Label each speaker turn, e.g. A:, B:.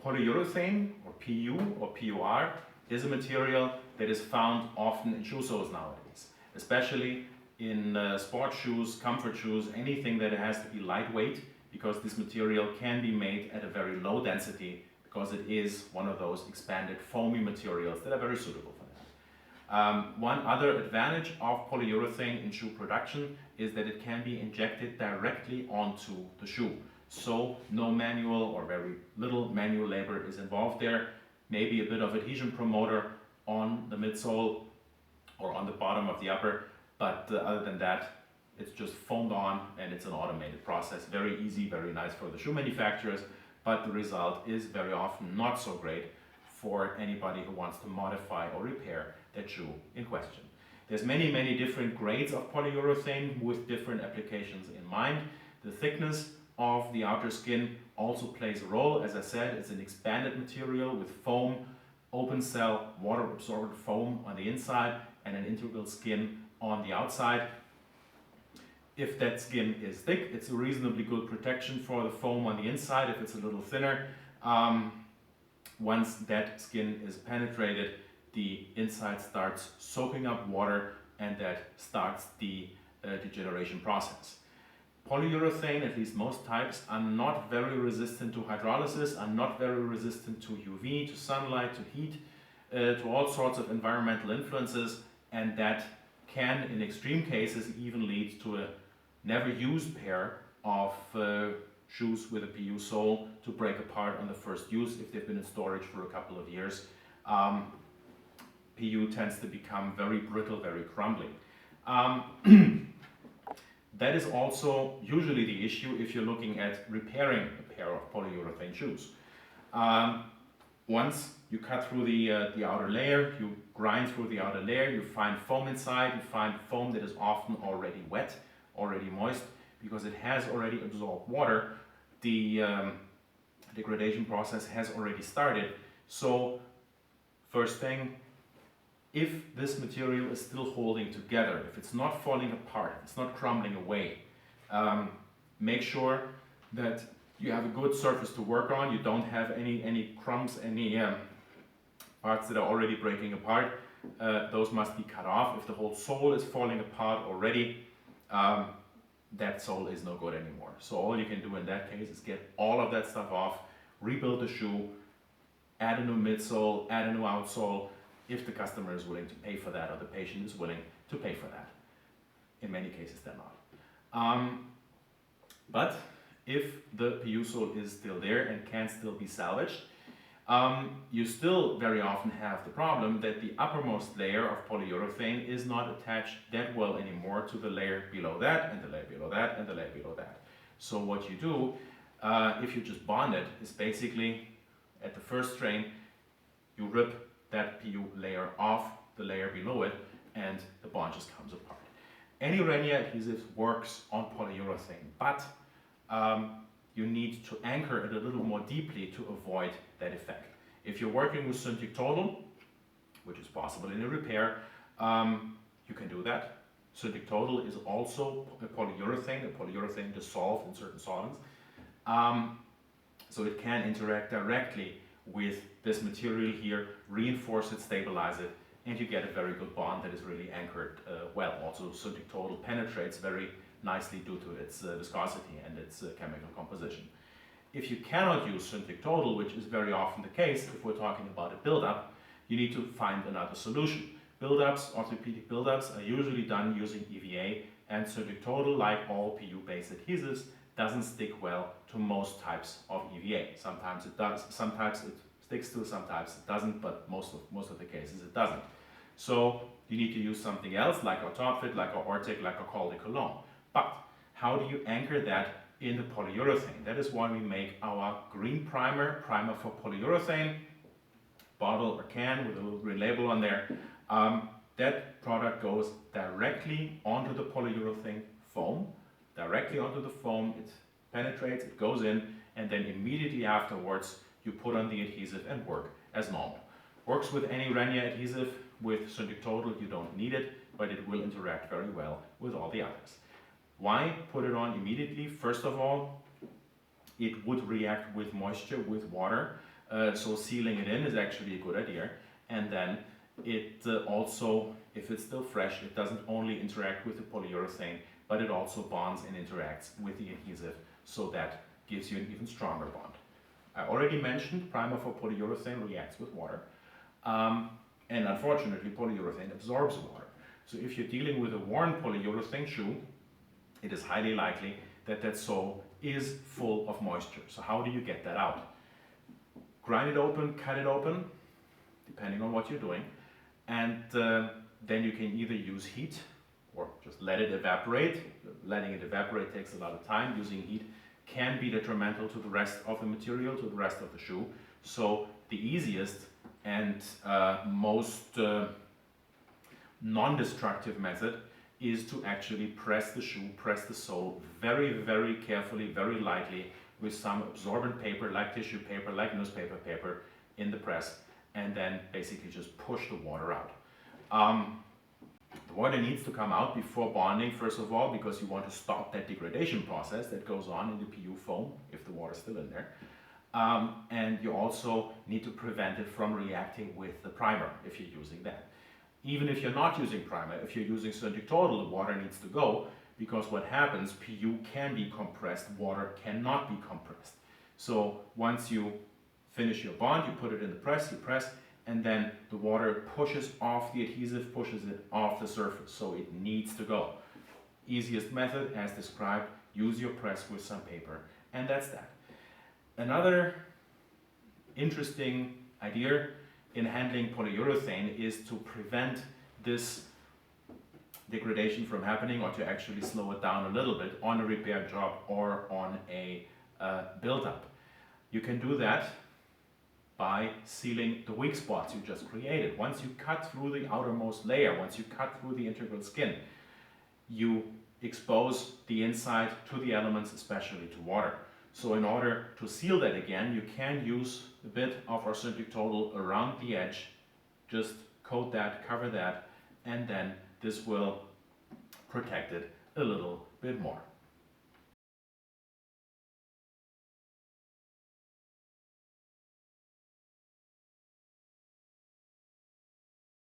A: Polyurethane, or PU or PUR, is a material that is found often in shoe soles nowadays, especially in sport shoes, comfort shoes, anything that has to be lightweight, because this material can be made at a very low density, because it is one of those expanded foamy materials that are very suitable for that. One other advantage of polyurethane in shoe production is that it can be injected directly onto the shoe. So no manual or very little manual labor is involved there. Maybe a bit of adhesion promoter on the midsole or on the bottom of the upper, but other than that, it's just foamed on and it's an automated process. Very easy, very nice for the shoe manufacturers, but the result is very often not so great for anybody who wants to modify or repair that shoe in question. There's many different grades of polyurethane with different applications in mind. The thickness of the outer skin also plays a role. As I said, it's an expanded material with foam, open cell, water absorbent foam on the inside and an integral skin on the outside. If that skin is thick, it's a reasonably good protection for the foam on the inside. If it's a little thinner, once that skin is penetrated, the inside starts soaking up water and that starts the degeneration process. Polyurethane, at least most types, are not very resistant to hydrolysis, are not very resistant to UV, to sunlight, to heat, to all sorts of environmental influences, and that can, in extreme cases, even lead to a never used pair of shoes with a PU sole to break apart on the first use if they've been in storage for a couple of years. PU tends to become very brittle, very crumbly. That is also usually the issue if you're looking at repairing a pair of polyurethane shoes. Once you cut through the outer layer, you grind through the outer layer, you find foam inside, you find foam that is often already wet, already moist, because it has already absorbed water. The degradation process has already started. So first thing, if this material is still holding together, if it's not falling apart, it's not crumbling away, make sure that you have a good surface to work on. You don't have any crumbs, any parts that are already breaking apart. Those must be cut off. If the whole sole is falling apart already, that sole is no good anymore. So all you can do in that case is get all of that stuff off, rebuild the shoe, add a new midsole, add a new outsole, if the customer is willing to pay for that or the patient is willing to pay for that. In many cases they're not. But if the PU sole is still there and can still be salvaged, you still very often have the problem that the uppermost layer of polyurethane is not attached that well anymore to the layer below that and the layer below that and the layer below that. So what you do, if you just bond it, is basically at the first strain, you rip that PU layer off the layer below it and the bond just comes apart. Any Renia adhesive works on polyurethane, but you need to anchor it a little more deeply to avoid that effect. If you're working with Synthetic Total, which is possible in a repair, you can do that. Synthetic Total is also a polyurethane dissolved in certain solvents. So it can interact directly with this material here, reinforce it, stabilize it, and you get a very good bond that is really anchored well. Also, Synthetic Total penetrates very nicely due to its viscosity and its chemical composition. If you cannot use Synthetic Total, which is very often the case if we're talking about a buildup, you need to find another solution. Buildups, orthopedic buildups, are usually done using EVA, and Synthetic Total, like all PU-based adhesives, doesn't stick well to most types of EVA. Sometimes it does, sometimes it sticks to, sometimes it doesn't, but most of the cases it doesn't. So you need to use something else, like our Top Fit, like our Ortic, like our Col de Cologne. But how do you anchor that in the polyurethane? That is why we make our green primer for polyurethane, bottle or can with a little green label on there. That product goes directly onto the polyurethane foam, directly onto the foam. It penetrates, it goes in, and then immediately afterwards you put on the adhesive and work as normal. Works with any Renia adhesive. With Synthetic Total you don't need it, but it will interact very well with all the others. Why put it on immediately? First of all, it would react with moisture, with water. So sealing it in is actually a good idea. And then it also, if it's still fresh, it doesn't only interact with the polyurethane, but it also bonds and interacts with the adhesive, so that gives you an even stronger bond. I already mentioned primer for polyurethane reacts with water, and unfortunately polyurethane absorbs water. So if you're dealing with a worn polyurethane shoe, it is highly likely that that sole is full of moisture. So how do you get that out? Grind it open, cut it open, depending on what you're doing, and then you can either use heat or just let it evaporate. Letting it evaporate takes a lot of time. Using heat can be detrimental to the rest of the material, to the rest of the shoe. So the easiest and most non-destructive method is to actually press the shoe, press the sole very, very carefully, very lightly with some absorbent paper, like tissue paper, like newspaper paper in the press, and then basically just push the water out. The water needs to come out before bonding, first of all, because you want to stop that degradation process that goes on in the PU foam if the water is still in there. And you also need to prevent it from reacting with the primer if you're using that. Even if you're not using primer, if you're using Syndic Total, the water needs to go, because what happens, PU can be compressed, water cannot be compressed. So once you finish your bond, you put it in the press, you press, and then the water pushes off the adhesive, pushes it off the surface, so it needs to go. Easiest method, as described, use your press with some paper, and that's that. Another interesting idea in handling polyurethane is to prevent this degradation from happening, or to actually slow it down a little bit on a repair job or on a build-up. You can do that by sealing the weak spots you just created. Once you cut through the outermost layer, once you cut through the integral skin, you expose the inside to the elements, especially to water. So in order to seal that again, you can use a bit of our Syndic Total around the edge, just coat that, cover that, and then this will protect it a little